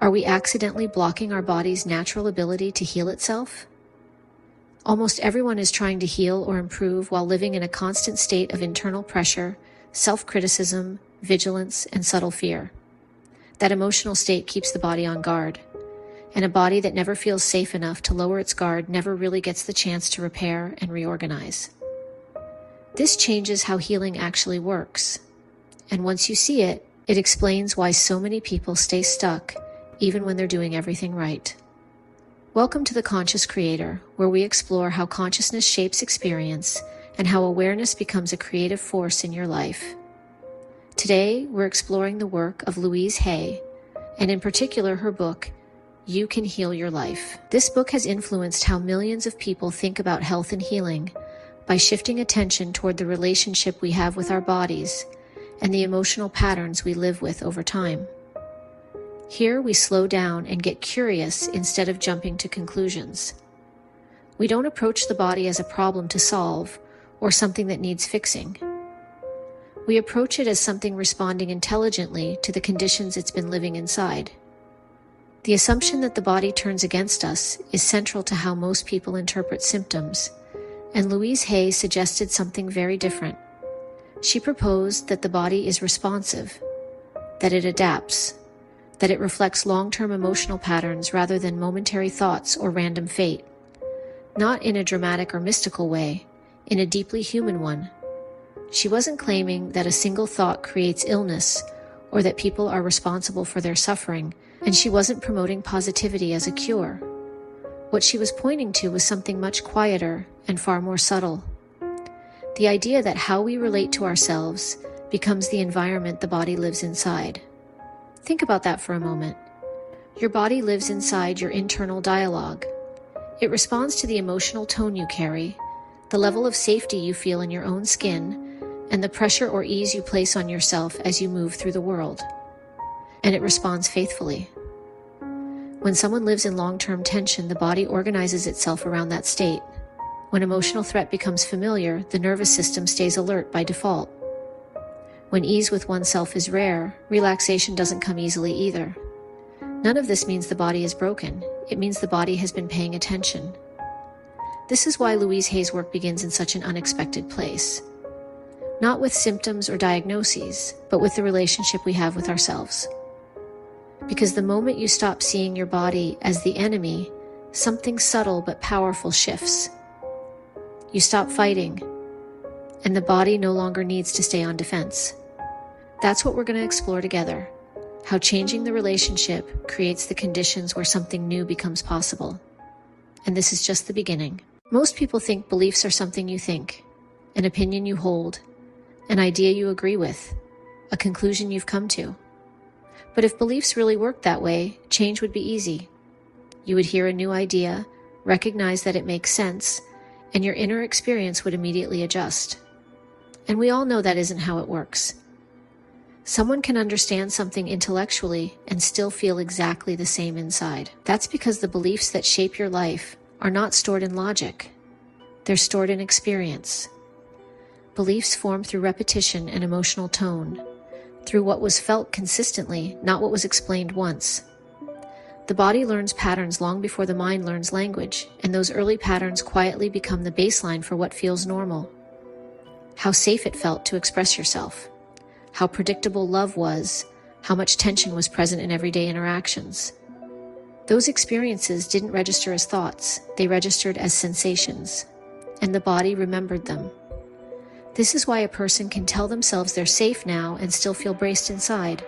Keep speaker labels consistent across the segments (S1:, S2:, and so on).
S1: Are we accidentally blocking our body's natural ability to heal itself? Almost everyone is trying to heal or improve while living in a constant state of internal pressure, self-criticism, vigilance, and subtle fear. That emotional state keeps the body on guard, and a body that never feels safe enough to lower its guard never really gets the chance to repair and reorganize. This changes how healing actually works, and once you see it, it explains why so many people stay stuck even when they're doing everything right. Welcome to The Conscious Creator, where we explore how consciousness shapes experience and how awareness becomes a creative force in your life. Today, we're exploring the work of Louise Hay, and in particular her book, You Can Heal Your Life. This book has influenced how millions of people think about health and healing by shifting attention toward the relationship we have with our bodies and the emotional patterns we live with over time. Here we slow down and get curious instead of jumping to conclusions. We don't approach the body as a problem to solve or something that needs fixing. We approach it as something responding intelligently to the conditions it's been living inside. The assumption that the body turns against us is central to how most people interpret symptoms, and Louise Hay suggested something very different. She proposed that the body is responsive, that it adapts, that it reflects long-term emotional patterns rather than momentary thoughts or random fate, not in a dramatic or mystical way, in a deeply human one. She wasn't claiming that a single thought creates illness or that people are responsible for their suffering, and she wasn't promoting positivity as a cure. What she was pointing to was something much quieter and far more subtle. The idea that how we relate to ourselves becomes the environment the body lives inside. Think about that for a moment. Your body lives inside your internal dialogue. It responds to the emotional tone you carry, the level of safety you feel in your own skin, and the pressure or ease you place on yourself as you move through the world. And it responds faithfully. When someone lives in long-term tension, the body organizes itself around that state. When emotional threat becomes familiar, the nervous system stays alert by default. When ease with oneself is rare, relaxation doesn't come easily either. None of this means the body is broken. It means the body has been paying attention. This is why Louise Hay's work begins in such an unexpected place. Not with symptoms or diagnoses, but with the relationship we have with ourselves. Because the moment you stop seeing your body as the enemy, something subtle but powerful shifts. You stop fighting, and the body no longer needs to stay on defense. That's what we're going to explore together, how changing the relationship creates the conditions where something new becomes possible. And this is just the beginning. Most people think beliefs are something you think, an opinion you hold, an idea you agree with, a conclusion you've come to. But if beliefs really worked that way, change would be easy. You would hear a new idea, recognize that it makes sense, and your inner experience would immediately adjust. And we all know that isn't how it works. Someone can understand something intellectually and still feel exactly the same inside. That's because the beliefs that shape your life are not stored in logic. They're stored in experience. Beliefs form through repetition and emotional tone, through what was felt consistently, not what was explained once. The body learns patterns long before the mind learns language, and those early patterns quietly become the baseline for what feels normal. How safe it felt to express yourself, how predictable love was, how much tension was present in everyday interactions. Those experiences didn't register as thoughts, they registered as sensations, and the body remembered them. This is why a person can tell themselves they're safe now and still feel braced inside,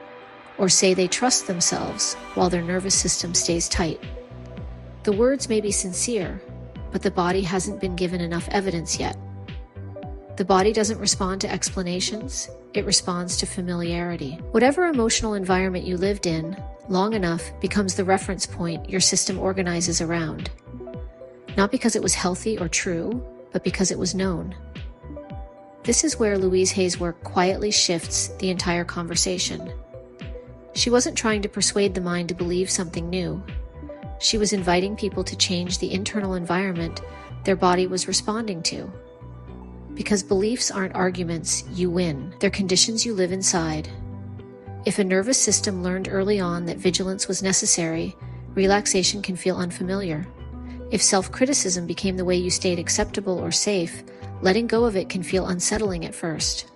S1: or say they trust themselves while their nervous system stays tight. The words may be sincere, but the body hasn't been given enough evidence yet. The body doesn't respond to explanations, it responds to familiarity. Whatever emotional environment you lived in, long enough becomes the reference point your system organizes around. Not because it was healthy or true, but because it was known. This is where Louise Hay's work quietly shifts the entire conversation. She wasn't trying to persuade the mind to believe something new. She was inviting people to change the internal environment their body was responding to. Because beliefs aren't arguments you win, they're conditions you live inside. If a nervous system learned early on that vigilance was necessary, relaxation can feel unfamiliar. If self-criticism became the way you stayed acceptable or safe, letting go of it can feel unsettling at first.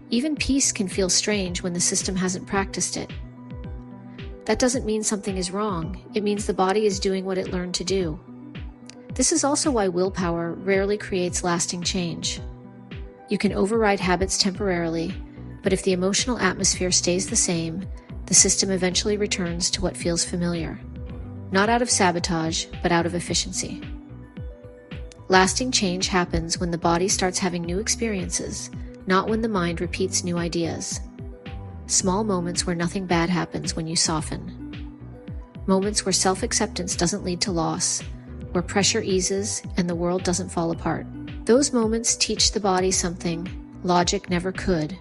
S1: Even peace can feel strange when the system hasn't practiced it. That doesn't mean something is wrong. It means the body is doing what it learned to do. This is also why willpower rarely creates lasting change. You can override habits temporarily, but if the emotional atmosphere stays the same, the system eventually returns to what feels familiar. Not out of sabotage, but out of efficiency. Lasting change happens when the body starts having new experiences, not when the mind repeats new ideas. Small moments where nothing bad happens when you soften. Moments where self-acceptance doesn't lead to loss, where pressure eases and the world doesn't fall apart. Those moments teach the body something logic never could.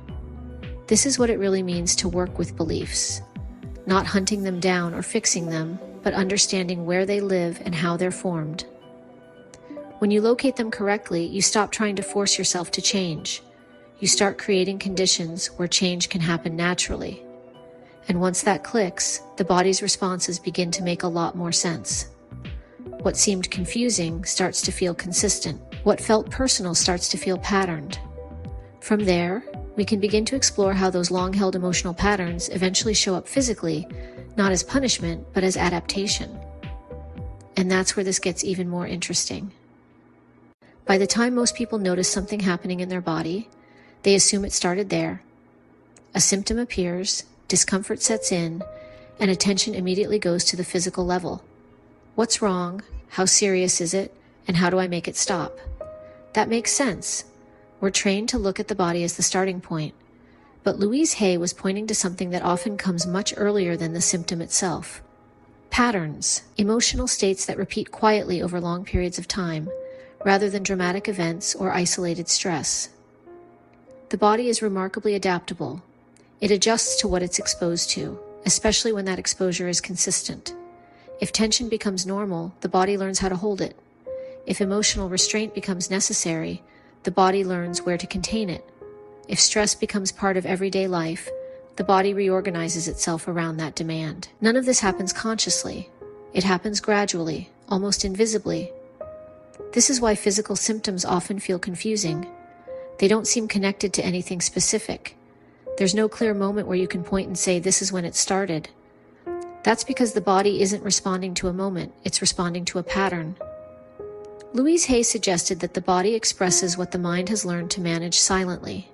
S1: This is what it really means to work with beliefs. Not hunting them down or fixing them, but understanding where they live and how they're formed. When you locate them correctly, you stop trying to force yourself to change. You start creating conditions where change can happen naturally. And once that clicks, the body's responses begin to make a lot more sense. What seemed confusing starts to feel consistent. What felt personal starts to feel patterned. From there, we can begin to explore how those long-held emotional patterns eventually show up physically, not as punishment, but as adaptation. And that's where this gets even more interesting. By the time most people notice something happening in their body, they assume it started there. A symptom appears, discomfort sets in, and attention immediately goes to the physical level. What's wrong? How serious is it? And how do I make it stop? That makes sense. We're trained to look at the body as the starting point. But Louise Hay was pointing to something that often comes much earlier than the symptom itself. Patterns, emotional states that repeat quietly over long periods of time, rather than dramatic events or isolated stress. The body is remarkably adaptable. It adjusts to what it's exposed to, especially when that exposure is consistent. If tension becomes normal, the body learns how to hold it. If emotional restraint becomes necessary, the body learns where to contain it. If stress becomes part of everyday life, the body reorganizes itself around that demand. None of this happens consciously. It happens gradually, almost invisibly. This is why physical symptoms often feel confusing. They don't seem connected to anything specific. There's no clear moment where you can point and say, this is when it started. That's because the body isn't responding to a moment, it's responding to a pattern. Louise Hay suggested that the body expresses what the mind has learned to manage silently.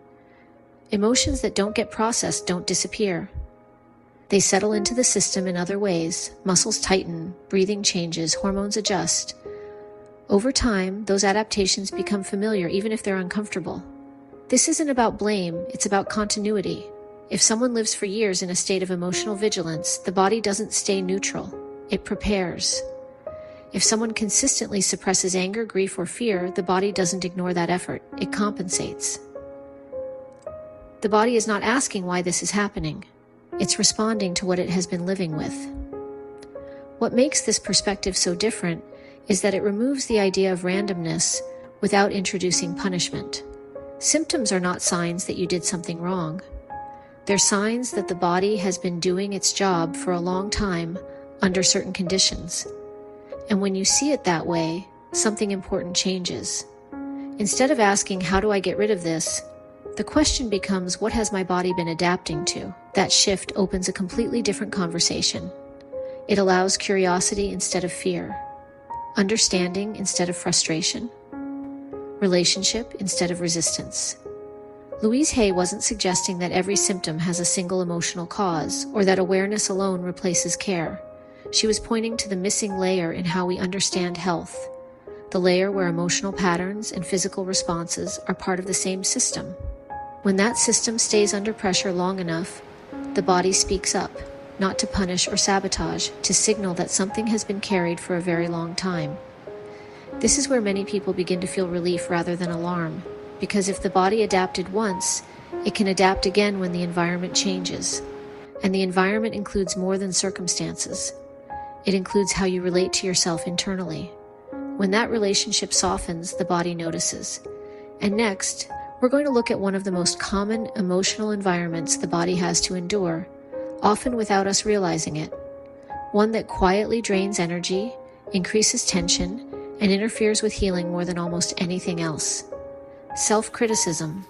S1: Emotions that don't get processed don't disappear. They settle into the system in other ways. Muscles tighten, breathing changes, hormones adjust. Over time, those adaptations become familiar even if they're uncomfortable. This isn't about blame, it's about continuity. If someone lives for years in a state of emotional vigilance, the body doesn't stay neutral, it prepares. If someone consistently suppresses anger, grief, or fear, the body doesn't ignore that effort, it compensates. The body is not asking why this is happening. It's responding to what it has been living with. What makes this perspective so different is that it removes the idea of randomness without introducing punishment. Symptoms are not signs that you did something wrong. They're signs that the body has been doing its job for a long time under certain conditions. And when you see it that way, something important changes. Instead of asking, how do I get rid of this? The question becomes, what has my body been adapting to? That shift opens a completely different conversation. It allows curiosity instead of fear, understanding instead of frustration, relationship instead of resistance. Louise Hay wasn't suggesting that every symptom has a single emotional cause or that awareness alone replaces care. She was pointing to the missing layer in how we understand health, the layer where emotional patterns and physical responses are part of the same system. When that system stays under pressure long enough, the body speaks up, not to punish or sabotage, to signal that something has been carried for a very long time. This is where many people begin to feel relief rather than alarm, because if the body adapted once, it can adapt again when the environment changes. And the environment includes more than circumstances. It includes how you relate to yourself internally. When that relationship softens, the body notices. And next, We're going to look at one of the most common emotional environments the body has to endure, often without us realizing it. One that quietly drains energy, increases tension, and interferes with healing more than almost anything else. Self-criticism.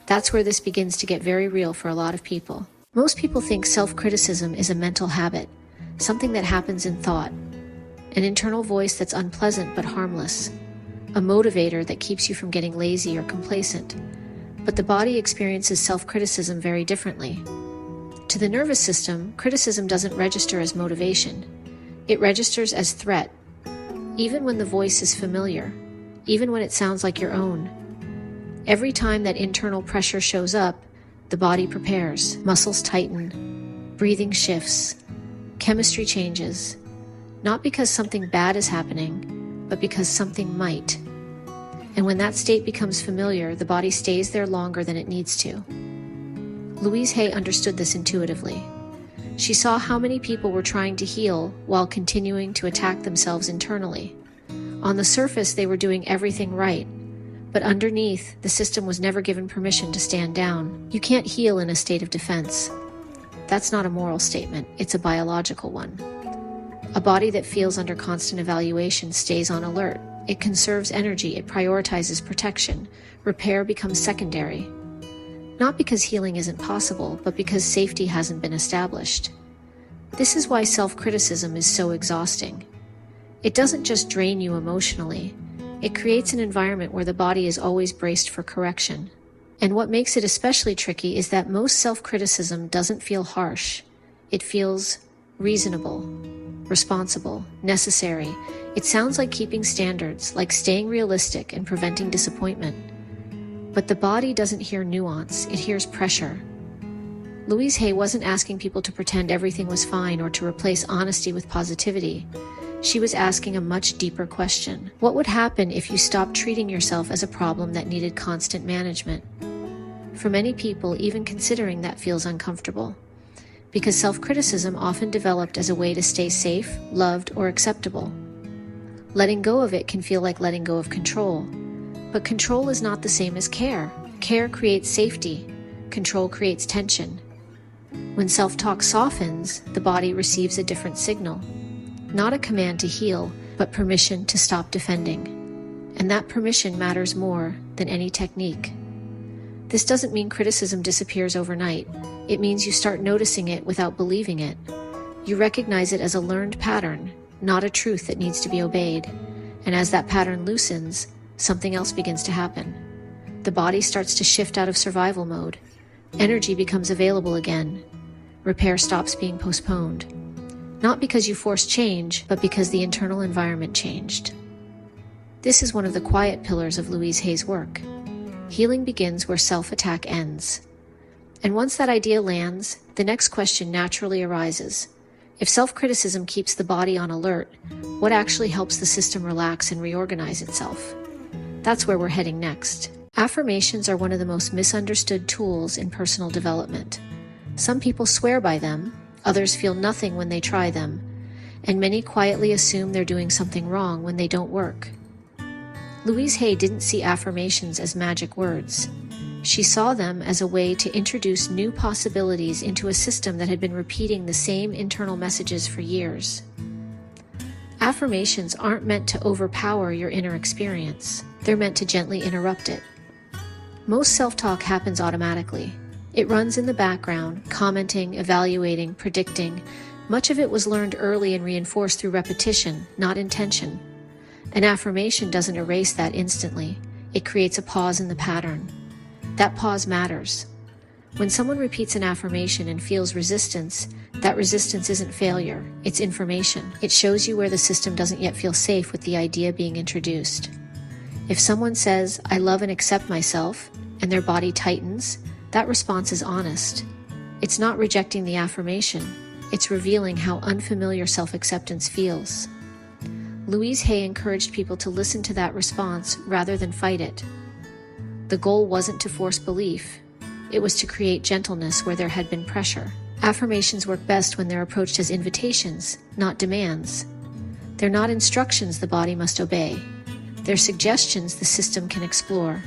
S1: That's where this begins to get very real for a lot of people. Most people think self-criticism is a mental habit, something that happens in thought, an internal voice that's unpleasant but harmless, a motivator that keeps you from getting lazy or complacent. But the body experiences self-criticism very differently. To the nervous system, criticism doesn't register as motivation. It registers as threat, even when the voice is familiar, even when it sounds like your own. Every time that internal pressure shows up, the body prepares. Muscles tighten, breathing shifts, chemistry changes, not because something bad is happening, but because something might. And when that state becomes familiar, the body stays there longer than it needs to. Louise Hay understood this intuitively. She saw how many people were trying to heal while continuing to attack themselves internally. On the surface, they were doing everything right, but underneath, the system was never given permission to stand down. You can't heal in a state of defense. That's not a moral statement, it's a biological one. A body that feels under constant evaluation stays on alert. It conserves energy, it prioritizes protection. Repair becomes secondary. Not because healing isn't possible, but because safety hasn't been established. This is why self-criticism is so exhausting. It doesn't just drain you emotionally. It creates an environment where the body is always braced for correction. And what makes it especially tricky is that most self-criticism doesn't feel harsh. It feels reasonable, responsible, necessary. It sounds like keeping standards, like staying realistic and preventing disappointment. But the body doesn't hear nuance, it hears pressure. Louise Hay wasn't asking people to pretend everything was fine or to replace honesty with positivity. She was asking a much deeper question. What would happen if you stopped treating yourself as a problem that needed constant management? For many people, even considering that feels uncomfortable, because self-criticism often developed as a way to stay safe, loved, or acceptable. Letting go of it can feel like letting go of control. But control is not the same as care. Care creates safety. Control creates tension. When self-talk softens, the body receives a different signal. Not a command to heal, but permission to stop defending. And that permission matters more than any technique. This doesn't mean criticism disappears overnight. It means you start noticing it without believing it. You recognize it as a learned pattern, not a truth that needs to be obeyed. And as that pattern loosens, something else begins to happen. The body starts to shift out of survival mode. Energy becomes available again. Repair stops being postponed. Not because you forced change, but because the internal environment changed. This is one of the quiet pillars of Louise Hay's work. Healing begins where self-attack ends. And once that idea lands, the next question naturally arises. If self-criticism keeps the body on alert, what actually helps the system relax and reorganize itself? That's where we're heading next. Affirmations are one of the most misunderstood tools in personal development. Some people swear by them, others feel nothing when they try them, and many quietly assume they're doing something wrong when they don't work. Louise Hay didn't see affirmations as magic words. She saw them as a way to introduce new possibilities into a system that had been repeating the same internal messages for years. Affirmations aren't meant to overpower your inner experience. They're meant to gently interrupt it. Most self-talk happens automatically. It runs in the background, commenting, evaluating, predicting. Much of it was learned early and reinforced through repetition, not intention. An affirmation doesn't erase that instantly. It creates a pause in the pattern. That pause matters. When someone repeats an affirmation and feels resistance, that resistance isn't failure, it's information. It shows you where the system doesn't yet feel safe with the idea being introduced. If someone says, "I love and accept myself," and their body tightens, that response is honest. It's not rejecting the affirmation, it's revealing how unfamiliar self-acceptance feels. Louise Hay encouraged people to listen to that response rather than fight it. The goal wasn't to force belief, it was to create gentleness where there had been pressure. Affirmations work best when they're approached as invitations, not demands. They're not instructions the body must obey. They're suggestions the system can explore.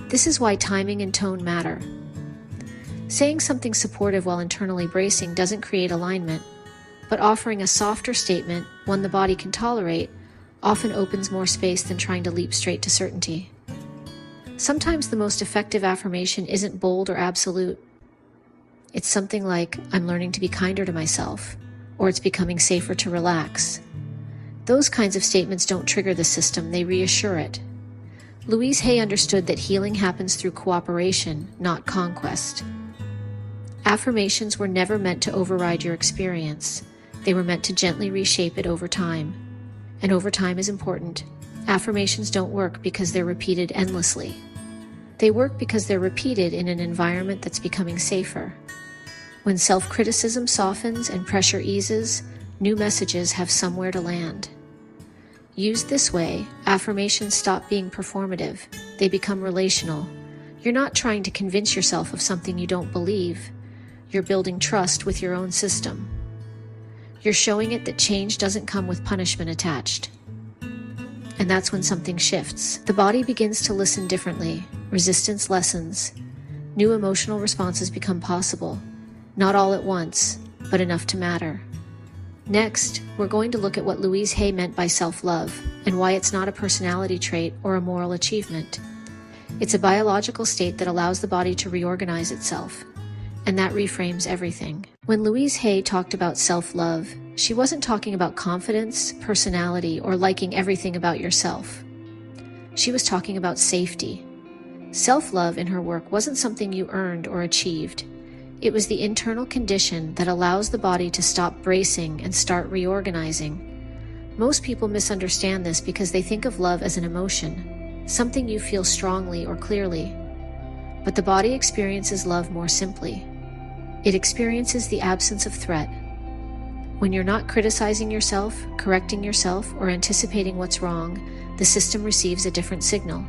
S1: This is why timing and tone matter. Saying something supportive while internally bracing doesn't create alignment, but offering a softer statement, one the body can tolerate, often opens more space than trying to leap straight to certainty. Sometimes the most effective affirmation isn't bold or absolute. It's something like, "I'm learning to be kinder to myself," or "It's becoming safer to relax." Those kinds of statements don't trigger the system, they reassure it. Louise Hay understood that healing happens through cooperation, not conquest. Affirmations were never meant to override your experience. They were meant to gently reshape it over time. And over time is important. Affirmations don't work because they're repeated endlessly. They work because they're repeated in an environment that's becoming safer. When self-criticism softens and pressure eases, new messages have somewhere to land. Used this way, affirmations stop being performative. They become relational. You're not trying to convince yourself of something you don't believe. You're building trust with your own system. You're showing it that change doesn't come with punishment attached. And that's when something shifts. The body begins to listen differently. Resistance lessens. New emotional responses become possible. Not all at once, but enough to matter. Next, we're going to look at what Louise Hay meant by self-love and why it's not a personality trait or a moral achievement. It's a biological state that allows the body to reorganize itself, and that reframes everything. When Louise Hay talked about self-love, she wasn't talking about confidence, personality, or liking everything about yourself. She was talking about safety. Self-love in her work wasn't something you earned or achieved. It was the internal condition that allows the body to stop bracing and start reorganizing. Most people misunderstand this because they think of love as an emotion, something you feel strongly or clearly. But the body experiences love more simply. It experiences the absence of threat. When you're not criticizing yourself, correcting yourself, or anticipating what's wrong, the system receives a different signal.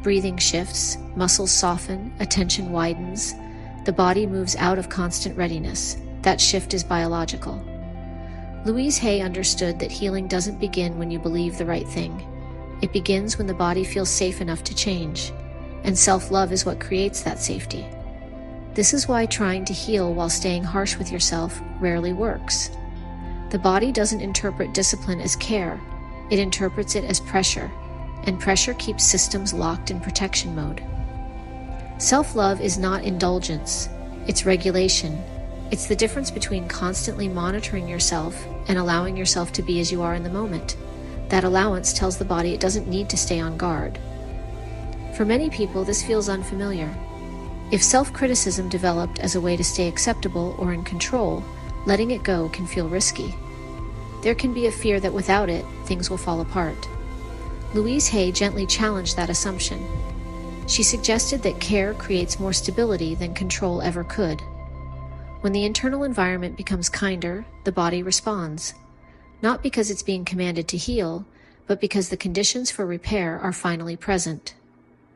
S1: Breathing shifts, muscles soften, attention widens. The body moves out of constant readiness. That shift is biological. Louise Hay understood that healing doesn't begin when you believe the right thing. It begins when the body feels safe enough to change, and self-love is what creates that safety. This is why trying to heal while staying harsh with yourself rarely works. The body doesn't interpret discipline as care. It interprets it as pressure, and pressure keeps systems locked in protection mode. Self-love is not indulgence, it's regulation. It's the difference between constantly monitoring yourself and allowing yourself to be as you are in the moment. That allowance tells the body it doesn't need to stay on guard. For many people, this feels unfamiliar. If self-criticism developed as a way to stay acceptable or in control, letting it go can feel risky. There can be a fear that without it, things will fall apart. Louise Hay gently challenged that assumption. She suggested that care creates more stability than control ever could. When the internal environment becomes kinder, the body responds. Not because it's being commanded to heal, but because the conditions for repair are finally present.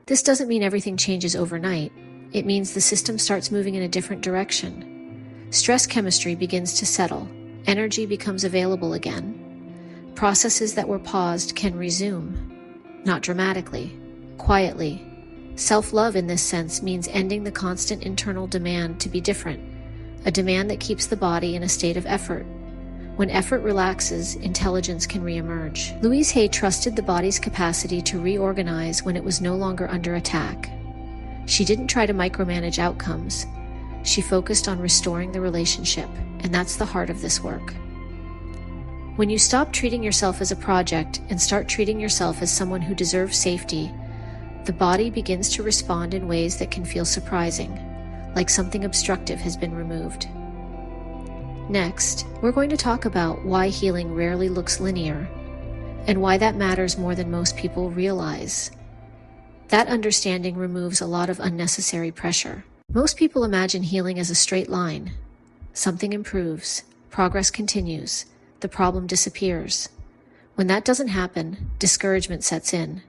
S1: This doesn't mean everything changes overnight. It means the system starts moving in a different direction. Stress chemistry begins to settle. Energy becomes available again. Processes that were paused can resume. Not dramatically, quietly. Self-love in this sense means ending the constant internal demand to be different, a demand that keeps the body in a state of effort. When effort relaxes, intelligence can reemerge. Louise Hay trusted the body's capacity to reorganize when it was no longer under attack. She didn't try to micromanage outcomes. She focused on restoring the relationship, and that's the heart of this work. When you stop treating yourself as a project and start treating yourself as someone who deserves safety, the body begins to respond in ways that can feel surprising, like something obstructive has been removed. Next, we're going to talk about why healing rarely looks linear, and why that matters more than most people realize. That understanding removes a lot of unnecessary pressure. Most people imagine healing as a straight line. Something improves, progress continues, the problem disappears. When that doesn't happen, discouragement sets in.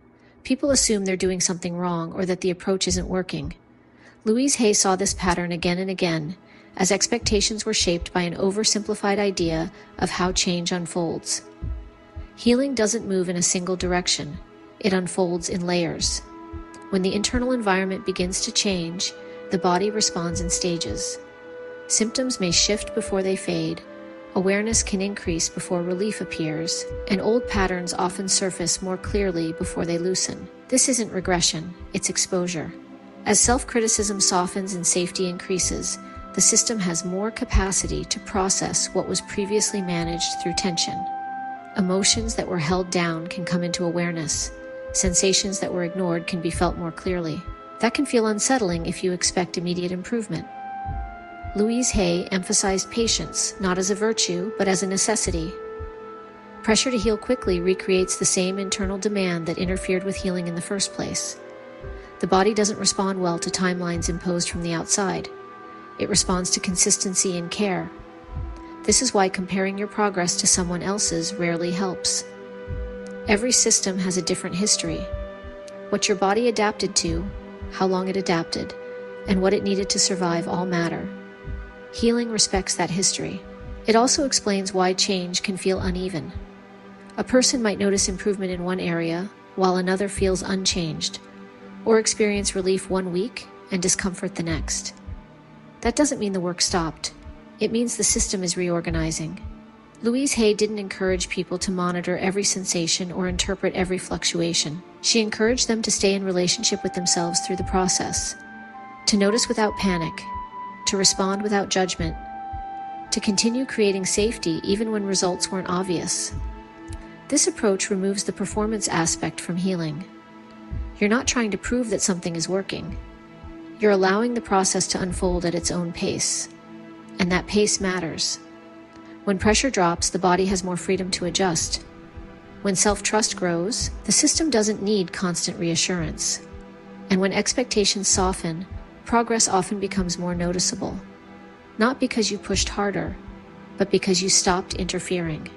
S1: People assume they're doing something wrong or that the approach isn't working. Louise Hay saw this pattern again and again, as expectations were shaped by an oversimplified idea of how change unfolds. Healing doesn't move in a single direction. It unfolds in layers. When the internal environment begins to change, the body responds in stages. Symptoms may shift before they fade, awareness can increase before relief appears, and old patterns often surface more clearly before they loosen. This isn't regression, it's exposure. As self-criticism softens and safety increases, the system has more capacity to process what was previously managed through tension. Emotions that were held down can come into awareness. Sensations that were ignored can be felt more clearly. That can feel unsettling if you expect immediate improvement. Louise Hay emphasized patience, not as a virtue, but as a necessity. Pressure to heal quickly recreates the same internal demand that interfered with healing in the first place. The body doesn't respond well to timelines imposed from the outside. It responds to consistency and care. This is why comparing your progress to someone else's rarely helps. Every system has a different history. What your body adapted to, how long it adapted, and what it needed to survive all matter. Healing respects that history. It also explains why change can feel uneven. A person might notice improvement in one area, while another feels unchanged, or experience relief one week and discomfort the next. That doesn't mean the work stopped. It means the system is reorganizing. Louise Hay didn't encourage people to monitor every sensation or interpret every fluctuation. She encouraged them to stay in relationship with themselves through the process, to notice without panic, to respond without judgment, to continue creating safety even when results weren't obvious. This approach removes the performance aspect from healing. You're not trying to prove that something is working. You're allowing the process to unfold at its own pace. And that pace matters. When pressure drops, the body has more freedom to adjust. When self-trust grows, the system doesn't need constant reassurance. And when expectations soften, progress often becomes more noticeable. Not because you pushed harder, but because you stopped interfering.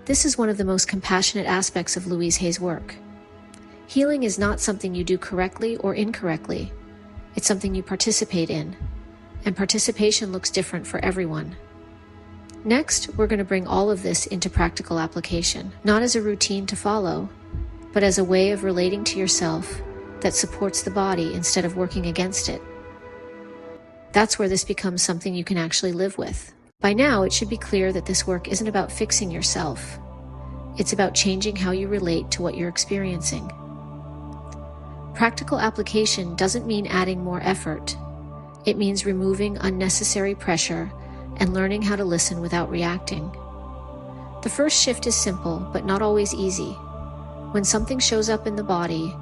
S1: This is one of the most compassionate aspects of Louise Hay's work. Healing is not something you do correctly or incorrectly. It's something you participate in, and participation looks different for everyone. Next, we're going to bring all of this into practical application, not as a routine to follow, but as a way of relating to yourself that supports the body instead of working against it. That's where this becomes something you can actually live with. By now, it should be clear that this work isn't about fixing yourself. It's about changing how you relate to what you're experiencing. Practical application doesn't mean adding more effort. It means removing unnecessary pressure and learning how to listen without reacting. The first shift is simple, but not always easy. When something shows up in the body,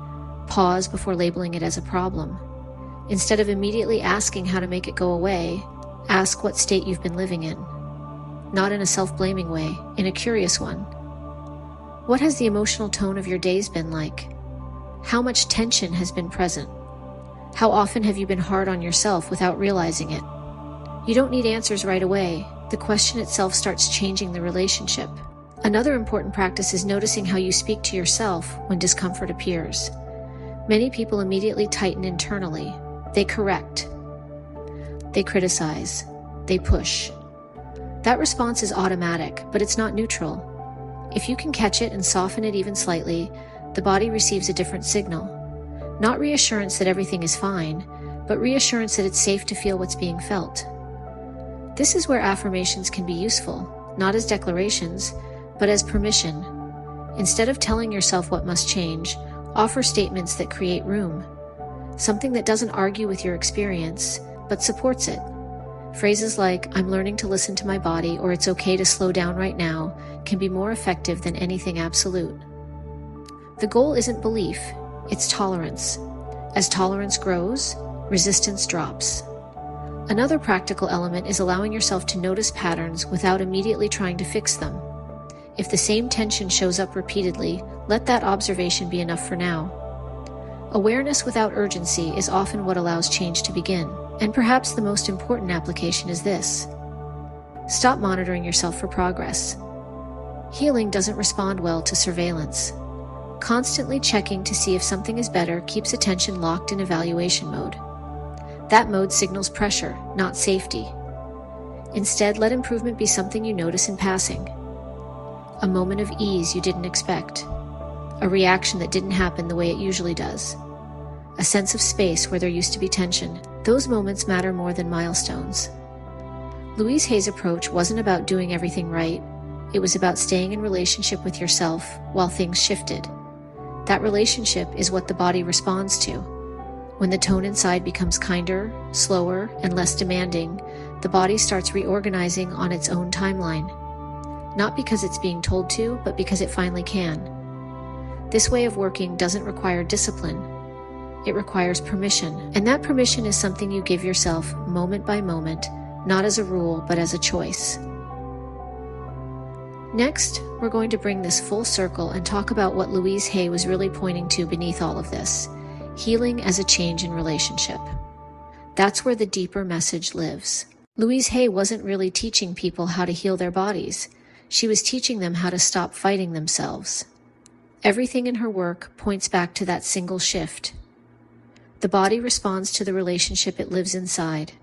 S1: pause before labeling it as a problem. Instead of immediately asking how to make it go away, ask what state you've been living in. Not in a self-blaming way, in a curious one. What has the emotional tone of your days been like? How much tension has been present? How often have you been hard on yourself without realizing it? You don't need answers right away. The question itself starts changing the relationship. Another important practice is noticing how you speak to yourself when discomfort appears. Many people immediately tighten internally. They correct. They criticize. They push. That response is automatic, but it's not neutral. If you can catch it and soften it even slightly, the body receives a different signal. Not reassurance that everything is fine, but reassurance that it's safe to feel what's being felt. This is where affirmations can be useful, not as declarations, but as permission. Instead of telling yourself what must change, offer statements that create room. Something that doesn't argue with your experience, but supports it. Phrases like, "I'm learning to listen to my body," or "It's okay to slow down right now," can be more effective than anything absolute. The goal isn't belief, it's tolerance. As tolerance grows, resistance drops. Another practical element is allowing yourself to notice patterns without immediately trying to fix them. If the same tension shows up repeatedly, let that observation be enough for now. Awareness without urgency is often what allows change to begin. And perhaps the most important application is this. Stop monitoring yourself for progress. Healing doesn't respond well to surveillance. Constantly checking to see if something is better keeps attention locked in evaluation mode. That mode signals pressure, not safety. Instead, let improvement be something you notice in passing. A moment of ease you didn't expect. A reaction that didn't happen the way it usually does. a sense of space where there used to be tension. Those moments matter more than milestones. Louise Hay's approach wasn't about doing everything right. It was about staying in relationship with yourself while things shifted. That relationship is what the body responds to. When the tone inside becomes kinder, slower, and less demanding, the body starts reorganizing on its own timeline. Not because it's being told to, but because it finally can. This way of working doesn't require discipline. It requires permission, and that permission is something you give yourself moment by moment, not as a rule, but as a choice. Next, we're going to bring this full circle and talk about what Louise Hay was really pointing to beneath all of this: healing as a change in relationship. That's where the deeper message lives. Louise Hay wasn't really teaching people how to heal their bodies. She was teaching them how to stop fighting themselves. Everything in her work points back to that single shift. The body responds to the relationship it lives inside.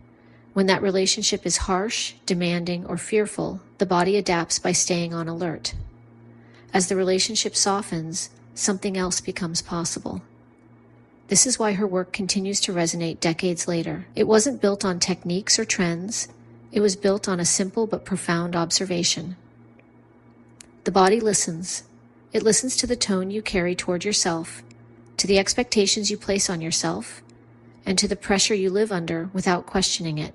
S1: When that relationship is harsh, demanding, or fearful, the body adapts by staying on alert. As the relationship softens, something else becomes possible. This is why her work continues to resonate decades later. It wasn't built on techniques or trends. It was built on a simple but profound observation. The body listens. It listens to the tone you carry toward yourself, to the expectations you place on yourself, and to the pressure you live under without questioning it.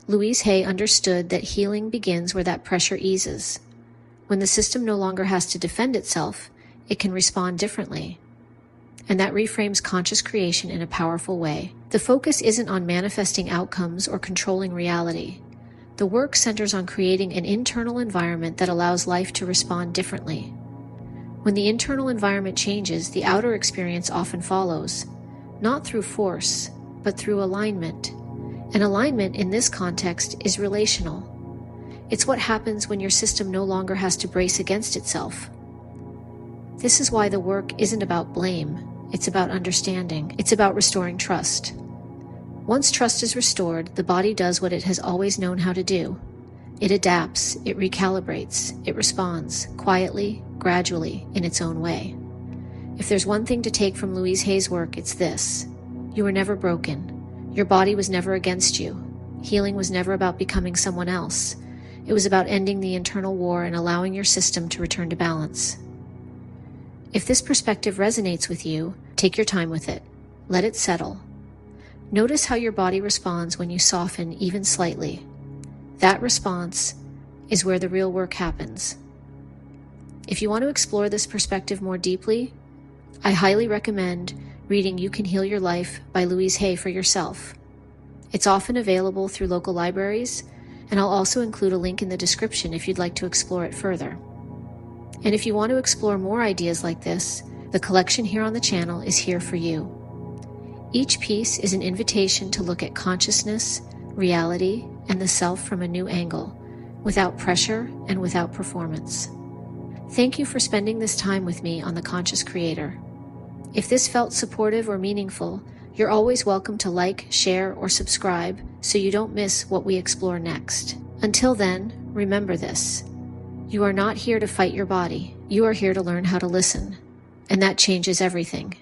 S1: Louise Hay understood that healing begins where that pressure eases. When the system no longer has to defend itself, it can respond differently. And that reframes conscious creation in a powerful way. The focus isn't on manifesting outcomes or controlling reality. The work centers on creating an internal environment that allows life to respond differently. When the internal environment changes, the outer experience often follows, not through force, but through alignment. And alignment in this context is relational. It's what happens when your system no longer has to brace against itself. This is why the work isn't about blame. It's about understanding. It's about restoring trust. Once trust is restored, the body does what it has always known how to do. It adapts, it recalibrates, it responds, quietly, gradually, in its own way. If there's one thing to take from Louise Hay's work, it's this: you were never broken. Your body was never against you. Healing was never about becoming someone else. It was about ending the internal war and allowing your system to return to balance. If this perspective resonates with you, take your time with it. Let it settle. Notice how your body responds when you soften even slightly. That response is where the real work happens. If you want to explore this perspective more deeply, I highly recommend reading You Can Heal Your Life by Louise Hay for yourself. It's often available through local libraries, and I'll also include a link in the description if you'd like to explore it further. And if you want to explore more ideas like this, the collection here on the channel is here for you. Each piece is an invitation to look at consciousness, reality, and the self from a new angle, without pressure and without performance. Thank you for spending this time with me on The Conscious Creator. If this felt supportive or meaningful, you're always welcome to like, share, or subscribe so you don't miss what we explore next. Until then, remember this: you are not here to fight your body. You are here to learn how to listen. And that changes everything.